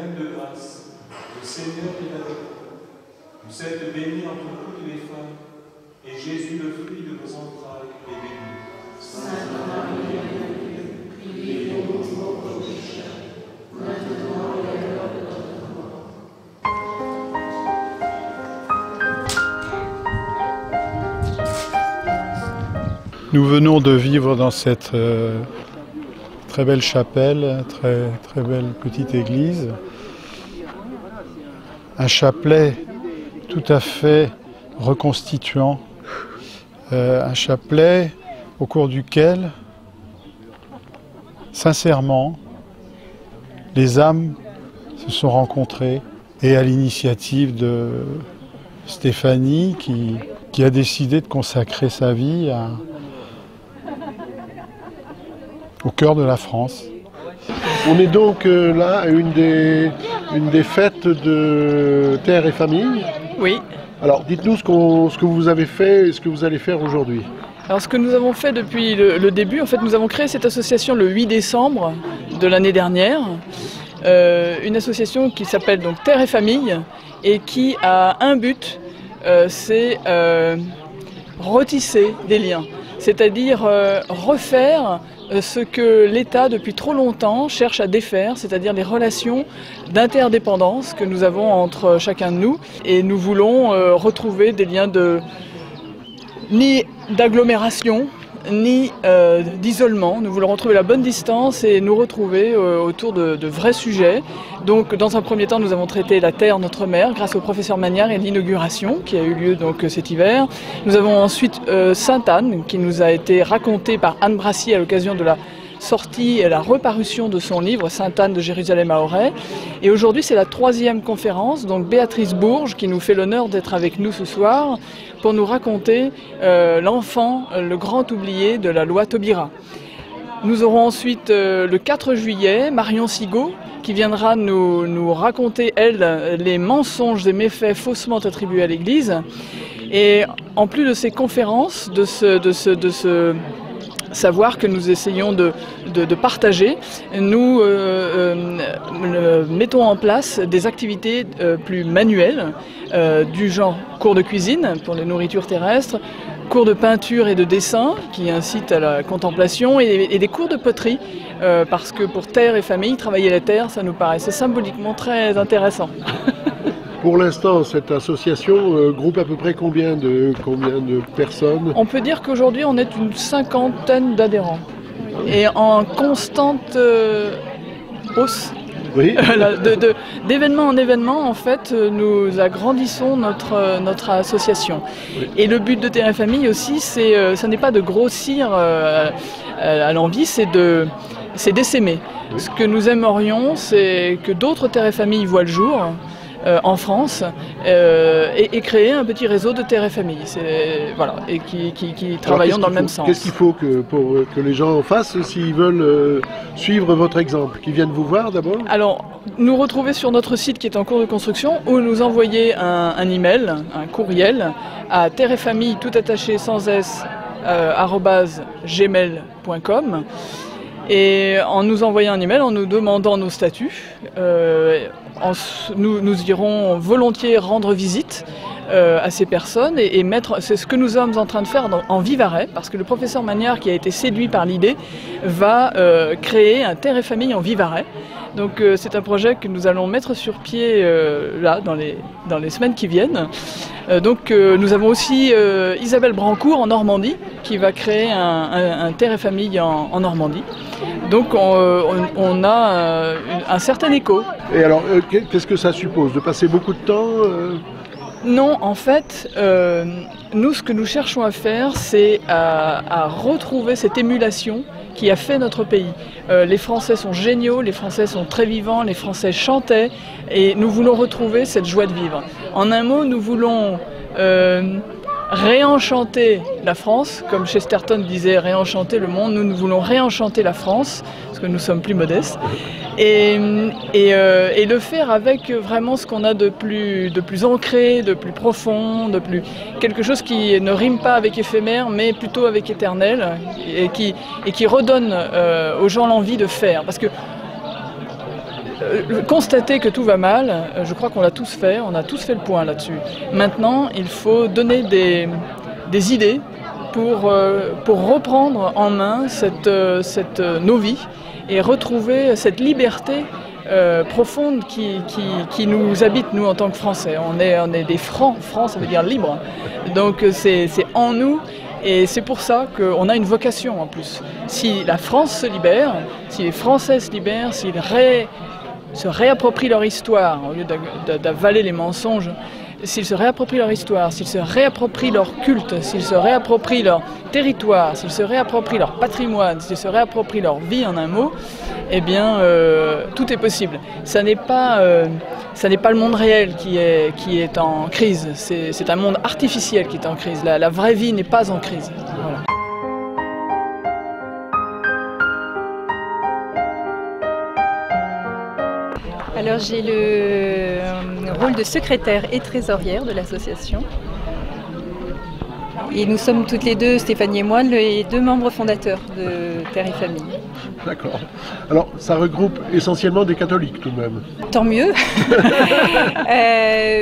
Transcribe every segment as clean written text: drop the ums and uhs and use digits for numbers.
pleine de grâce, le Seigneur est avec vous. Vous êtes bénie entre toutes les femmes, et Jésus, le fruit de vos entrailles, est béni. Sainte Marie, Mère de Dieu, priez pour nous pauvres pécheurs, maintenant et à l'heure de notre mort. Nous venons de vivre dans cette très belle chapelle, très belle petite église. Un chapelet tout à fait reconstituant. Un chapelet au cours duquel, sincèrement, les âmes se sont rencontrées et à l'initiative de Stéphanie qui a décidé de consacrer sa vie au cœur de la France. On est donc là à une des fêtes de Terre et Famille. Oui. Alors dites-nous ce que vous avez fait et ce que vous allez faire aujourd'hui. Alors ce que nous avons fait depuis le début, en fait nous avons créé cette association le 8 décembre de l'année dernière. Une association qui s'appelle donc Terre et Famille et qui a un but, c'est retisser des liens. C'est-à-dire refaire ce que l'État, depuis trop longtemps, cherche à défaire, c'est-à-dire les relations d'interdépendance que nous avons entre chacun de nous. Et nous voulons retrouver des liens ni d'agglomération, ni d'isolement. Nous voulons retrouver la bonne distance et nous retrouver autour de vrais sujets. Donc, dans un premier temps, nous avons traité la Terre, notre mère, grâce au professeur Magnard et l'inauguration qui a eu lieu donc cet hiver. Nous avons ensuite Sainte-Anne, qui nous a été racontée par Anne Brassier à l'occasion de la sortie et la reparution de son livre Sainte-Anne de Jérusalem à Auray. Et aujourd'hui, c'est la 3e conférence, donc Béatrice Bourges, qui nous fait l'honneur d'être avec nous ce soir pour nous raconter l'enfant, le grand oublié de la loi Taubira. Nous aurons ensuite le 4 juillet Marion Sigaud qui viendra nous raconter, elle, les mensonges et méfaits faussement attribués à l'Église. Et en plus de ces conférences, de ce savoir que nous essayons de partager, nous mettons en place des activités plus manuelles, du genre cours de cuisine pour les nourritures terrestres, cours de peinture et de dessin qui incitent à la contemplation et des cours de poterie parce que pour Terre et Famille, travailler la terre, ça nous paraissait symboliquement très intéressant. Pour l'instant, cette association groupe à peu près combien de personnes? On peut dire qu'aujourd'hui, on est une 50aine d'adhérents et en constante hausse. Oui. D'événement en événement, en fait, nous agrandissons notre association. Oui. Et le but de Terre et Famille aussi, ça n'est pas de grossir à l'envie, c'est d'essaimer. Oui. Ce que nous aimerions, c'est que d'autres Terre et Famille voient le jour en France et créer un petit réseau de Terre et Famille. Voilà, et qui travaillons dans le même sens. Qu'est-ce qu'il faut pour que les gens fassent s'ils veulent suivre votre exemple? Qu'ils viennent vous voir d'abord? Alors, nous retrouver sur notre site qui est en cours de construction ou nous envoyer un email, un courriel à terre et famille tout attaché sans s @gmail.com. Et en nous envoyant un email, en nous demandant nos statuts, nous irons volontiers rendre visite à ces personnes et mettre, c'est ce que nous sommes en train de faire en Vivarais, parce que le professeur Magnard, qui a été séduit par l'idée, va créer un Terre et Famille en Vivarais. Donc c'est un projet que nous allons mettre sur pied là, dans les semaines qui viennent. Nous avons aussi Isabelle Brancourt en Normandie, qui va créer un Terre et Famille en Normandie. Donc on a un certain écho. Et alors, qu'est-ce que ça suppose? De passer beaucoup de temps Non, en fait, nous, ce que nous cherchons à faire, c'est à retrouver cette émulation qui a fait notre pays. Les Français sont géniaux, les Français sont très vivants, les Français chantaient, et nous voulons retrouver cette joie de vivre. En un mot, nous voulons réenchanter la France, comme Chesterton disait, réenchanter le monde. Nous voulons réenchanter la France, parce que nous sommes plus modestes, et le faire avec vraiment ce qu'on a de plus ancré, de plus profond, quelque chose qui ne rime pas avec éphémère, mais plutôt avec éternel, et qui redonne aux gens l'envie de faire. Parce que constater que tout va mal, je crois qu'on l'a tous fait, on a tous fait le point là-dessus. Maintenant, il faut donner des idées pour reprendre en main nos vies et retrouver cette liberté profonde qui nous habite, nous, en tant que Français. On est des Francs. Francs, ça veut dire libre. Donc c'est en nous. Et c'est pour ça qu'on a une vocation en plus. Si la France se libère, si les Français se libèrent, s'ils se réapproprient leur histoire au lieu d'avaler les mensonges, s'ils se réapproprient leur histoire, s'ils se réapproprient leur culte, s'ils se réapproprient leur territoire, s'ils se réapproprient leur patrimoine, s'ils se réapproprient leur vie en un mot, eh bien tout est possible. Ça n'est pas le monde réel qui est en crise, c'est un monde artificiel qui est en crise. La vraie vie n'est pas en crise. Voilà. Alors j'ai le rôle de secrétaire et trésorière de l'association. Et nous sommes toutes les deux, Stéphanie et moi, les deux membres fondateurs de Terre et Famille. D'accord. Alors, ça regroupe essentiellement des catholiques tout de même. Tant mieux.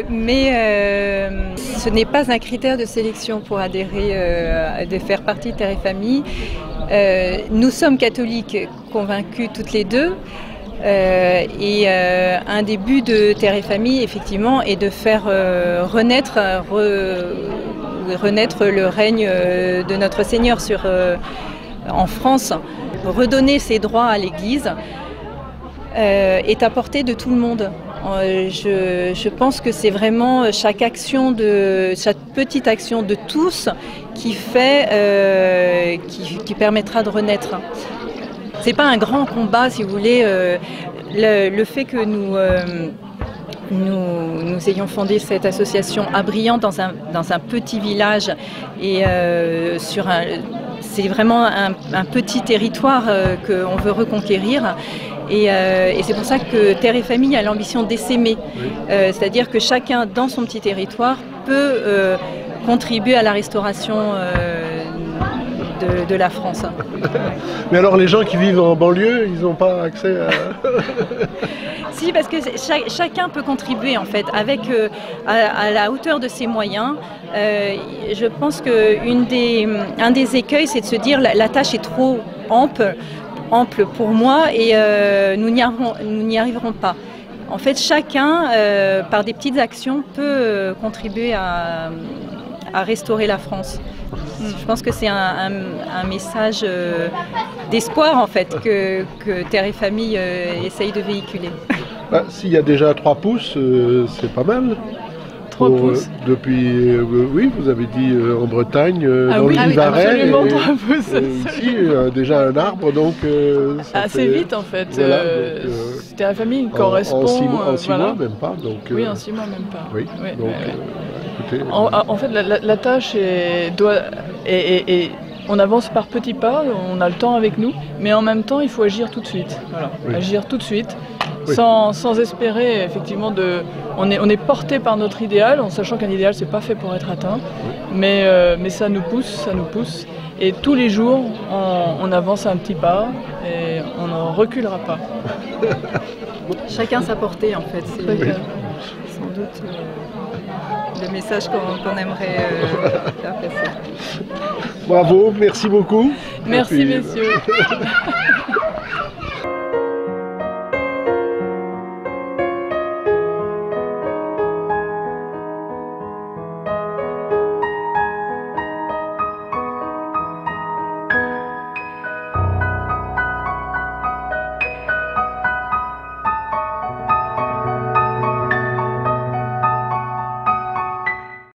Mais ce n'est pas un critère de sélection pour adhérer, de faire partie de Terre et Famille. Nous sommes catholiques convaincus toutes les deux. Un des buts de Terre et Famille, effectivement, est de faire renaître le règne de notre Seigneur en France. Redonner ses droits à l'Église est à portée de tout le monde. Je pense que c'est vraiment chaque petite action de tous qui permettra de renaître. C'est pas un grand combat, si vous voulez. Le fait que nous ayons fondé cette association à Briand dans un petit village et c'est vraiment un petit territoire qu'on veut reconquérir. Et c'est pour ça que Terre et Famille a l'ambition d'essaimer. C'est-à-dire que chacun dans son petit territoire peut contribuer à la restauration de la France. Mais alors les gens qui vivent en banlieue, ils n'ont pas accès à... Si, parce que chacun peut contribuer en fait, à la hauteur de ses moyens. Je pense qu'un des écueils, c'est de se dire la tâche est trop ample pour moi et nous n'y arriverons pas. En fait, chacun, par des petites actions, peut contribuer à restaurer la France. Je pense que c'est un message d'espoir en fait que Terre et Famille essaye de véhiculer. S'il y a déjà 3 pouces, c'est pas mal. 3 pouces. Depuis, oui, vous avez dit en Bretagne, dans le Vivarais. Absolument 3 pouces. Ici, déjà un arbre, donc... assez vite en fait. Voilà, Terre et Famille correspond... En 6 mois, même pas. Donc, oui, en 6 mois, même pas. Oui, oui, donc... Écoutez, en fait, la tâche on avance par petits pas, on a le temps avec nous, mais en même temps, il faut agir tout de suite. Voilà. Oui. Agir tout de suite, oui. sans espérer, effectivement, on est porté par notre idéal, en sachant qu'un idéal, c'est pas fait pour être atteint, oui. mais ça nous pousse, et tous les jours, on avance un petit pas, et on ne reculera pas. Chacun sa portée, en fait, c'est sans doute... le message qu'on aimerait faire passer. Bravo, merci beaucoup. Merci messieurs.